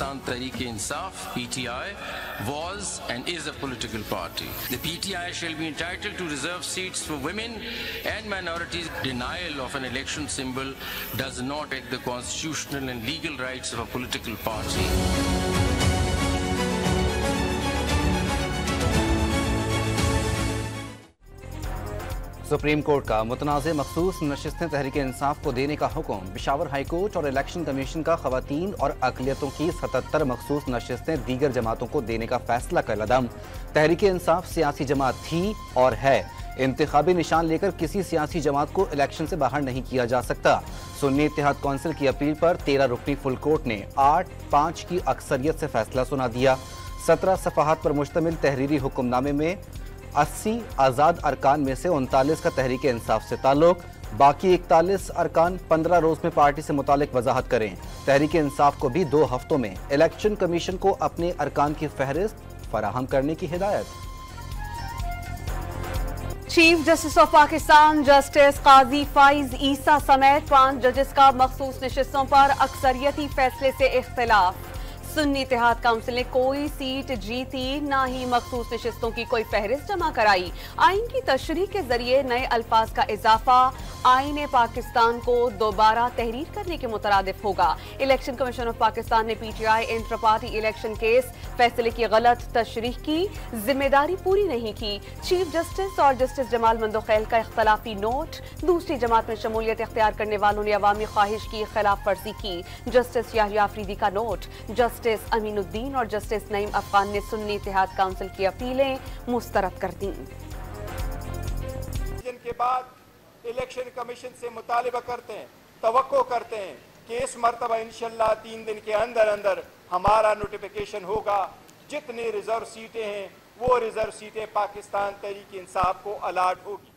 Pakistan Tehreek-e-Insaf (PTI) was and is a political party. The PTI shall be entitled to reserve seats for women and minorities. Denial of an election symbol does not affect the constitutional and legal rights of a political party. Supreme court का मुतनाज़ मखसूस नशिस्तें तहरीक-ए-इंसाफ को देने का हुक्म। Peshawar high court और election commission का ख़वातीन और अक़लियतों की 77 मखसूस नशिस्तें दीगर जमातों को देने का फैसला कलअदम। तहरीक-ए-इंसाफ सियासी जमात थी और है। इंतखाबी निशान लेकर किसी सियासी जमात को इलेक्शन से बाहर नहीं किया जा सकता। सुन्नी इत्तेहाद कौंसिल की अपील पर 13 रुकनी फुल कोर्ट ने 8-5 की अक्सरियत से फैसला सुना दिया। 17 सफ़हात पर मुश्तमिल तहरीरी हुक्मनामे में 80 आज़ाद अरकान में से 39 का तहरीक-ए-इंसाफ से ताल्लुक, बाकी 41 अरकान 15 रोज में पार्टी से मुतालिक वजाहत करें। तहरीक-ए-इंसाफ को भी 2 हफ्तों में इलेक्शन कमीशन को अपने अरकान की फहरिस्त फराहम करने की हिदायत। Chief justice of Pakistan justice Qazi Faez Isa समेत 5 जजेस का मखसूस नशिस्तों पर अक्सरियती फैसले से इख्तिलाफ। सुन्नी इत्तेहाद काउंसिल ने कोई सीट जीती, ना ही मखसूस नशिस्तों की कोई फहरिस्त जमा कराई। आइन की तशरीह के जरिए नए अल्फाज का इजाफा आईन पाकिस्तान को दोबारा तहरीर करने के मुतरादिफ होगा। इलेक्शन कमीशन ऑफ पाकिस्तान ने PTI inter party election case फैसले की गलत तशरीह की, जिम्मेदारी पूरी नहीं की। चीफ जस्टिस और जस्टिस जमाल मंदोखैल का इख्तलाफी नोट। दूसरी जमात में शमूलियत इख्तियार करने वालों ने अवामी ख्वाहिश की खिलाफ वर्जी की। जस्टिस याहिया अफरीदी का नोट। जस्टिस अमीनुद्दीन और जस्टिस नईम अफगान ने सुन्नी इत्तेहाद काउंसिल की अपीलें मुस्तरद कर दी। के बाद इलेक्शन कमीशन से मुतालिबा करते हैं, तवक्को करते हैं कि इस मरतबा इंशाअल्लाह 3 दिन के अंदर अंदर हमारा नोटिफिकेशन होगा। जितनी रिजर्व सीटें हैं वो रिजर्व सीटें पाकिस्तान तहरीक-ए-इंसाफ को अलाट होगी।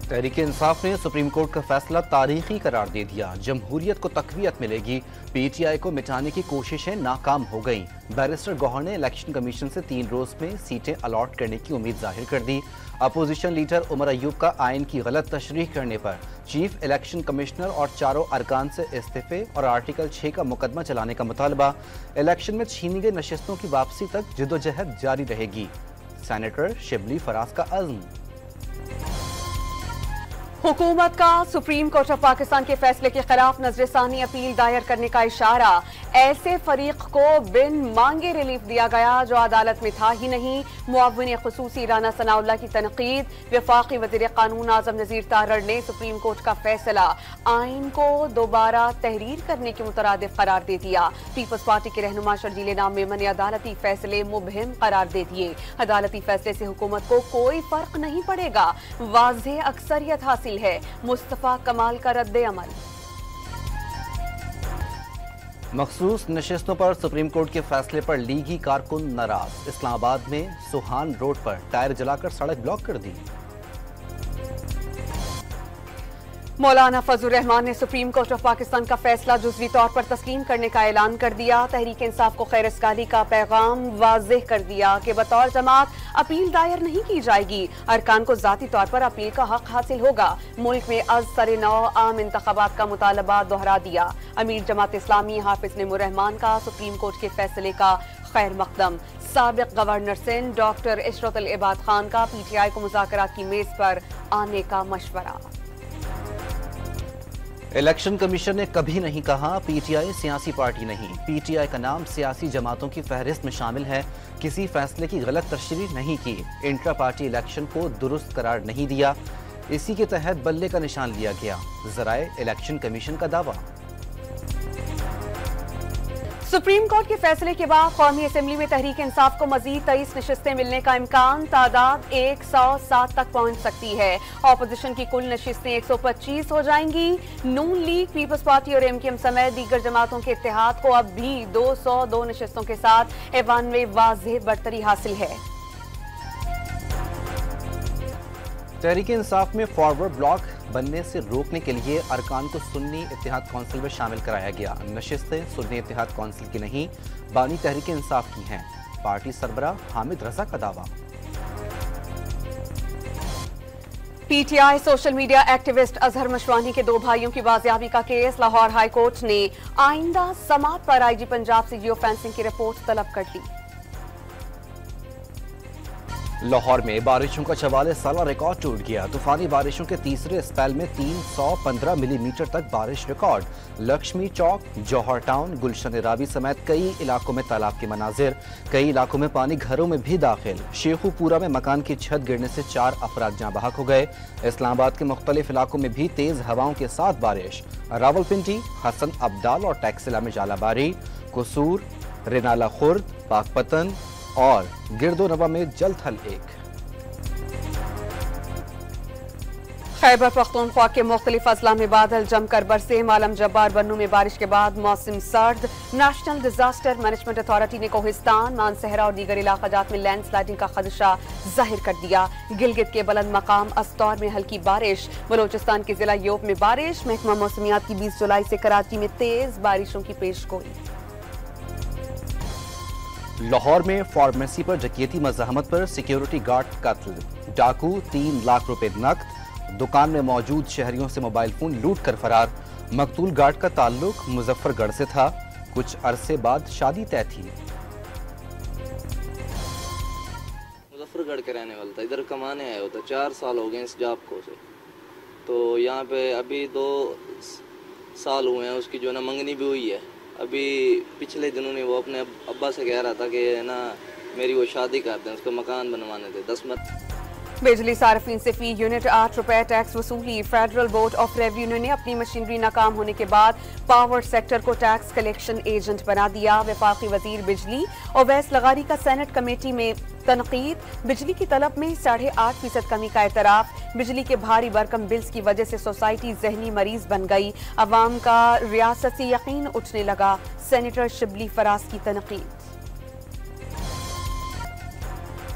तहरीक-ए-इंसाफ ने सुप्रीम कोर्ट का फैसला तारीखी करार दे दिया। जमहूरियत को तकवीयत मिलेगी। PTI को मिटाने की कोशिशें नाकाम हो गईं। बैरिस्टर गौहर ने इलेक्शन कमीशन से 3 रोज में सीटें अलॉट करने की उम्मीद जाहिर कर दी। अपोजिशन लीडर उमर अयूब का आइन की गलत तशरीह करने पर चीफ इलेक्शन कमिश्नर और 4 अरकान से इस्तीफे और आर्टिकल 6 का मुकदमा चलाने का मुतालबा। इलेक्शन में छीनी गई नशिस्तों की वापसी तक जिदोजहद जारी रहेगी। सेनेटर शिबली फराज का अज़्म। हुकूमत का सुप्रीम कोर्ट ऑफ पाकिस्तान के फैसले के खिलाफ नजरसानी अपील दायर करने का इशारा। ऐसे फरीक को बिन मांगे रिलीफ दिया गया जो अदालत में था ही नहीं। मुआविन खुसूसी राना सनाउल्लाह की तनकीद। वफाकी वज़ीर कानून आज़म नज़ीर तारड़ ने सुप्रीम कोर्ट का फैसला आइन को दोबारा तहरीर करने के मुतरादिफ करार दे दिया। पीपल्स पार्टी के रहनुमा शर्जील नाम मेमन ने अदालती फैसले मुबहिम करार दे दिए। अदालती फैसले से हुकूमत को कोई फर्क नहीं पड़ेगा, वाज़ेह अक्सरियत हासिल है। मुस्तफा कमाल का रद्द अमल। मखसूस नशिस्तों पर सुप्रीम कोर्ट के फैसले पर लीगी कारकुन नाराज। इस्लामाबाद में सुहान रोड पर टायर जलाकर सड़क ब्लॉक कर दी। मौलाना फजलुर रहमान ने सुप्रीम कोर्ट ऑफ पाकिस्तान का फैसला जुज़वी तौर पर तस्लीम करने का ऐलान कर दिया। तहरीक-ए-इंसाफ को खैर-ए-इस्काली का पैगाम वाज़ेह कर दिया कि बतौर जमात अपील दायर नहीं की जाएगी। अरकान को ज़ाती तौर पर अपील का हक हासिल होगा। मुल्क में अज़-सर-ए-नौ आम इंतखाबात का मुतालबा दोहरा दिया। अमीर जमात इस्लामी हाफिज नेमुर्रहमान का सुप्रीम कोर्ट के फैसले का खैर मकदम। साबिक गवर्नर सिंध डॉक्टर इशरत इबाद खान का PTI को मुज़ाकरात की मेज पर आने का मशवरा। इलेक्शन कमीशन ने कभी नहीं कहा PTI सियासी पार्टी नहीं। PTI का नाम सियासी जमातों की फहरिस्त में शामिल है। किसी फैसले की गलत तशरीह नहीं की। इंट्रा पार्टी इलेक्शन को दुरुस्त करार नहीं दिया। इसी के तहत बल्ले का निशान लिया गया। ज़राए इलेक्शन कमीशन का दावा। सुप्रीम कोर्ट के फैसले के बाद कौमी असेंबली में तहरीक-ए-इंसाफ को मजीद 23 नशिस्तें मिलने का इम्कान। तादाद 107 तक पहुंच सकती है। ऑपोजिशन की कुल नशिस्तें 125 हो जाएंगी। नून लीग, पीपल्स पार्टी और MKM समेत दीगर जमातों के इत्तेहाद को अब भी 202 नशिस्तों के साथ ऐवान में वाज़ेह बढ़तरी हासिल है। तहरीक-ए-इंसाफ में फॉरवर्ड ब्लॉक बनने से रोकने के लिए अरकान को सुन्नी इत्तेहाद कौंसिल में शामिल कराया गया। नशिस्तें सुन्नी इत्तेहाद कौंसिल की नहीं, बानी तहरीक-ए-इंसाफ की हैं। पार्टी सरबराह हामिद रजा का दावा। PTI social media activist Azhar Mashwani के 2 भाइयों की बाजियाबी का केस लाहौर हाई कोर्ट ने आइंदा समात पर आईजी पंजाब से जियो फेंसिंग की रिपोर्ट तलब कर ली। लाहौर में बारिशों का 44 साला रिकॉर्ड टूट गया। तूफानी बारिशों के तीसरे स्पेल में 315 मिलीमीटर तक बारिश रिकॉर्ड। लक्ष्मी चौक, जौहर टाउन, गुलशन रावी समेत कई इलाकों में तालाब के मनाजिर। कई इलाकों में पानी घरों में भी दाखिल। शेखुपुरा में मकान की छत गिरने से 4 अफराद जाँ बहक हो गए। इस्लामाबाद के मुख्तलिफ इलाकों में भी तेज हवाओं के साथ बारिश। रावलपिंडी, हसन अब्दाल और टैक्सिला में जालाबारी। कसूर, रिनाला खुर्द, पाकपतन और गिरदोनवा में जल थल एक। खैबर पख्तूनख्वा के मुख्तलिफ अजला में बादल जमकर बरसे। मालम जब्बार बन्नू में बारिश के बाद मौसम सर्द। नेशनल डिजास्टर मैनेजमेंट अथॉरिटी ने कोहिस्तान, मानसहरा और दीगर इलाकाजात में लैंडस्लाइडिंग का खदशा जाहिर कर दिया। गिलगित के बुलंद मकाम अस्तौर में हल्की बारिश। बलोचिस्तान के जिला योब में बारिश। महकमा मौसमियात की 20 जुलाई से कराची में तेज बारिशों की पेशगोई। लाहौर में फार्मेसी पर डकैती मज़ाहमत पर सिक्योरिटी गार्ड कत्ल। डाकू 3 लाख रुपए नकद। दुकान में मौजूद शहरियों से मोबाइल फोन लूट कर फरार। मकतूल गार्ड का ताल्लुक मुजफ्फरगढ़ से था। कुछ अरसे बाद शादी तय थी। मुजफ्फरगढ़ के रहने वाला था, इधर कमाने आया होता। 4 साल हो गए इस जॉब को से। तो यहाँ पे अभी 2 साल हुए हैं उसकी जो ना मंगनी भी हुई है। अभी पिछले दिनों ने वो अपने अब्बा से कह रहा था कि ना मेरी वो शादी कर दें, उसको मकान बनवाने थे 10 मत। बिजली सार्फिन से फी यूनिट 8 रुपए टैक्स वसूली। फेडरल बोर्ड ऑफ रेवेन्यू ने अपनी मशीनरी नाकाम होने के बाद पावर सेक्टर को टैक्स कलेक्शन एजेंट बना दिया। वफाकी वजीर बिजली ओवैस लगारी का सेनेट कमेटी में तनकीद। बिजली की तलब में 8.5% कमी का एतराफ। बिजली के भारी भरकम बिल्स की वजह से सोसाइटी जहनी मरीज बन गई। अवाम का रियासत से यकीन उठने लगा। सेनेटर शिबली फराज की तनकीद।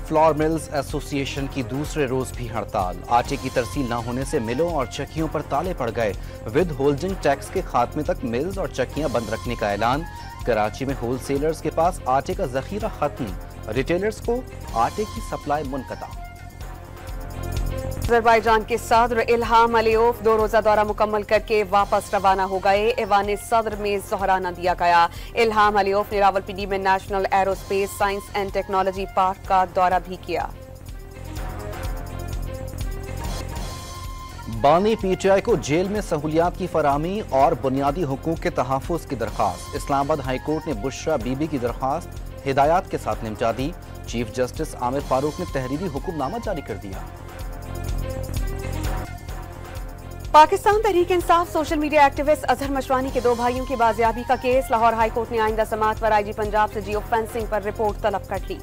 फ्लोर मिल्स एसोसिएशन की दूसरे रोज भी हड़ताल। आटे की तरसील न होने से मिलों और चक्कियों पर ताले पड़ गए। विद होल्डिंग टैक्स के खात्मे तक मिल्स और चक्कियां बंद रखने का ऐलान। कराची में होलसेलर्स के पास आटे का जखीरा खत्म। रिटेलर्स को आटे की सप्लाई मुनक़ता। अज़रबैजान के सदर इल्हाम अलीयोव 2 रोजा दौरा मुकम्मल करके वापस रवाना हो गए। ऐवान सदर में ज़ोहराना दिया गया। इल्हाम अलीयोव ने रावलपिंडी में national aerospace science and technology park का दौरा भी किया। बानी पीटीआई को जेल में सहूलियात की फराहमी और बुनियादी हुकूक के तहफ़्फ़ुज़ की दरख्वास्त। इस्लामाबाद हाई कोर्ट ने बुशरा बीबी की दरख्वास्त हिदायत के साथ निपटा दी। चीफ जस्टिस आमिर फारूक ने तहरीरी हुक्मनामा जारी कर दिया। Pakistan Tehreek Insaf social media activist Azhar Mashwani के 2 भाइयों की बाजियाबी का केस। लाहौर हाई कोर्ट ने आइंदा समात पर आईजी पंजाब से जियो फेंसिंग पर रिपोर्ट तलब कर ली।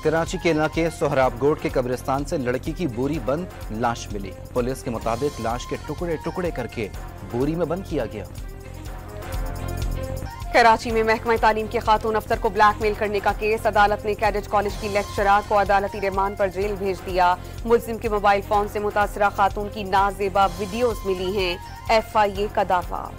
कराची के इलाके सोहराबगोट के कब्रिस्तान से लड़की की बोरी बंद लाश मिली। पुलिस के मुताबिक लाश के टुकड़े टुकड़े करके बोरी में बंद किया गया। कराची में महकमा तालीम के खातून अफसर को ब्लैकमेल करने का केस। अदालत ने कैडेट कॉलेज की लेक्चरर को अदालती रिमांड पर जेल भेज दिया। मुलजिम के मोबाइल फोन से मुतासरा खातून की नाजेबा वीडियोस मिली हैं। FIA का दावा।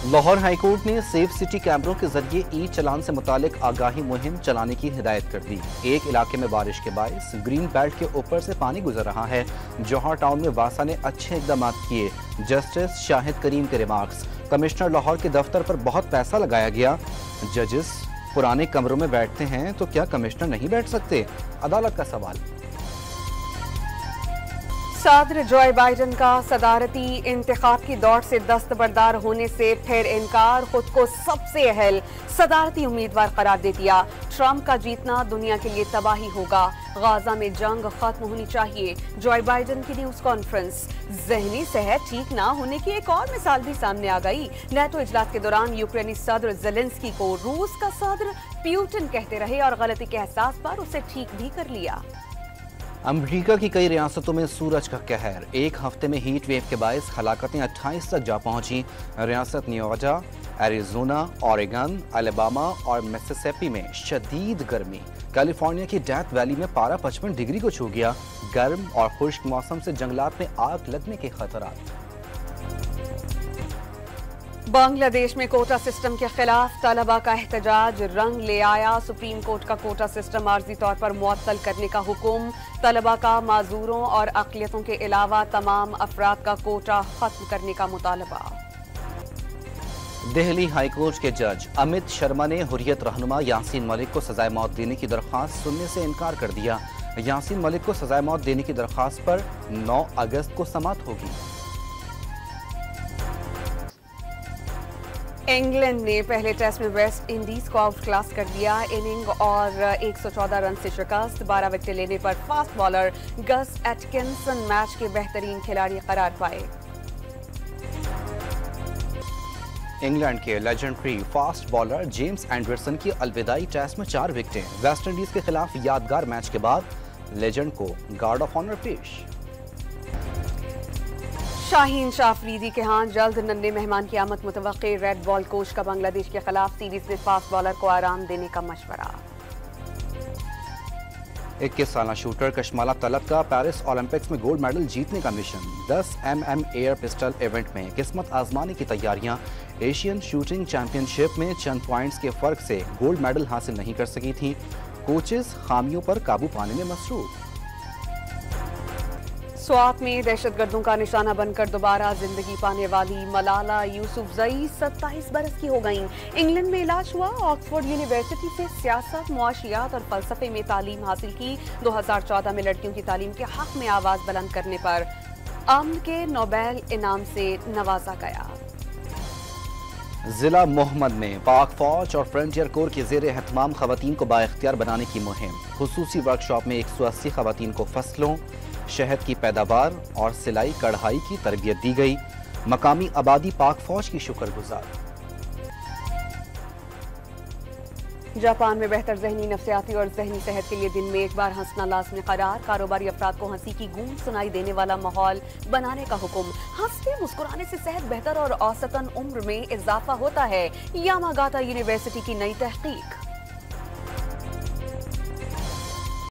लाहौर हाईकोर्ट ने सेफ सिटी कैमरों के जरिए ई चलान से मुतालिक आगाही मुहिम चलाने की हिदायत कर दी। एक इलाके में बारिश के बायस ग्रीन बेल्ट के ऊपर से पानी गुजर रहा है। जौहर टाउन में वासा ने अच्छे इकदाम किए। जस्टिस शाहिद करीम के रिमार्क्स। कमिश्नर लाहौर के दफ्तर पर बहुत पैसा लगाया गया। जजेस पुराने कमरों में बैठते हैं तो क्या कमिश्नर नहीं बैठ सकते? अदालत का सवाल। सदर जो बाइडन का सदारती इंतखाब की दौड़ से दस्तबरदार होने से फिर इनकार। खुद को सबसे अहल सदारती उम्मीदवार करार दे दिया। ट्रंप का जीतना दुनिया के लिए तबाही होगा। गाजा में जंग खत्म होनी चाहिए। जो बाइडन की न्यूज कॉन्फ्रेंस। जहनी सेहत ठीक ना होने की एक और मिसाल भी सामने आ गई। नेटो इजलास के दौरान यूक्रेनी सदर ज़ेलेंस्की को रूस का सदर प्यूटिन कहते रहे और गलती के एहसास पर उसे ठीक भी कर लिया। अमेरिका की कई रियासतों में सूरज का कहर। एक हफ्ते में हीट वेव के बायस हलाकतें 28 तक जा पहुंची। रियासत न्यूजॉर्जिया, एरिजोना, ओरेगन, अलाबामा और मिसिसिपी में शदीद गर्मी। कैलिफोर्निया की डेथ वैली में पारा 55 डिग्री को छू गया। गर्म और खुश्क मौसम से जंगलात में आग लगने के खतरात। बांग्लादेश में कोटा सिस्टम के खिलाफ तलबा का एहतजाज रंग ले आया। सुप्रीम कोर्ट का कोटा सिस्टम आर्जी तौर पर मुअत्तल करने का हुक्म। तलबा का माजूरों और अक़लियतों के अलावा तमाम अफराद का कोटा खत्म करने का मुतालबा। दिल्ली हाईकोर्ट के जज अमित शर्मा ने हुर्रियत रहनुमा यासीन मलिक को सजाए मौत देने की दरख्वास्त सुनने से इनकार कर दिया। यासीन मलिक को सजाए मौत देने की दरख्वास्त पर 9 अगस्त को समाअत होगी। इंग्लैंड ने पहले टेस्ट में वेस्ट इंडीज को आउट क्लास कर दिया। इनिंग और 114 रन से शिकस्त। 12 विकेट लेने पर fast bowler Gus Atkinson match के बेहतरीन खिलाड़ी करार पाए। इंग्लैंड के legendary fast bowler James Anderson की अलविदाई टेस्ट में 4 विकेटें। वेस्ट इंडीज के खिलाफ यादगार मैच के बाद लेजेंड को गार्ड ऑफ ऑनर पेश। शाहीन शाह अफरीदी के हाथ जल्द नन्हे मेहमान की आमद मुतवक्के। रेड बॉल कोच का बांग्लादेश के खिलाफ सीरीज में फास्ट बॉलर को आराम देने का मशवरा। 21 साला शूटर कशमाला तलब का पेरिस ओलंपिक्स में गोल्ड मेडल जीतने का mission. 10 mm air pistol event में किस्मत आजमाने की तैयारियां। एशियन शूटिंग चैंपियनशिप में चंद पॉइंट्स के फर्क से गोल्ड मेडल हासिल नहीं कर सकी थी। कोचेस खामियों पर काबू पाने में मसरूफ। स्वात में दहशतगर्दों का निशाना बनकर दोबारा जिंदगी पाने वाली मलाला यूसुफजई 27 बरस की हो गईं। इंग्लैंड में इलाज हुआ। ऑक्सफोर्ड यूनिवर्सिटी से सियासत, मुआशियात और फलसफे में तालीम हासिल की। 2014 में लड़कियों की तालीम के हक में आवाज बुलंद करने पर अमन के नोबेल इनाम से नवाजा गया। जिला मोहम्मद में पाक फौज और फ्रंटियर कोर के जेर एहतमाम खवातीन को बाइख्तियार बनाने की मुहिम। खुसूसी वर्कशॉप में 180 खवातीन को फसलों, शहद की पैदावार और सिलाई कढ़ाई की तरबियत दी गई। मकामी आबादी पाक फौज की शुक्रगुजार। जापान में बेहतर जहनी, नफ्सियाती और जहनी सेहत के लिए दिन में एक बार हंसना लाजमी करार। कारोबारी अफराद को हंसी की गूंज सुनाई देने वाला माहौल बनाने का हुक्म। हंसते मुस्कुराने से सेहत बेहतर और औसतन उम्र में इजाफा होता है। यामागाता यूनिवर्सिटी की नई तहकीक।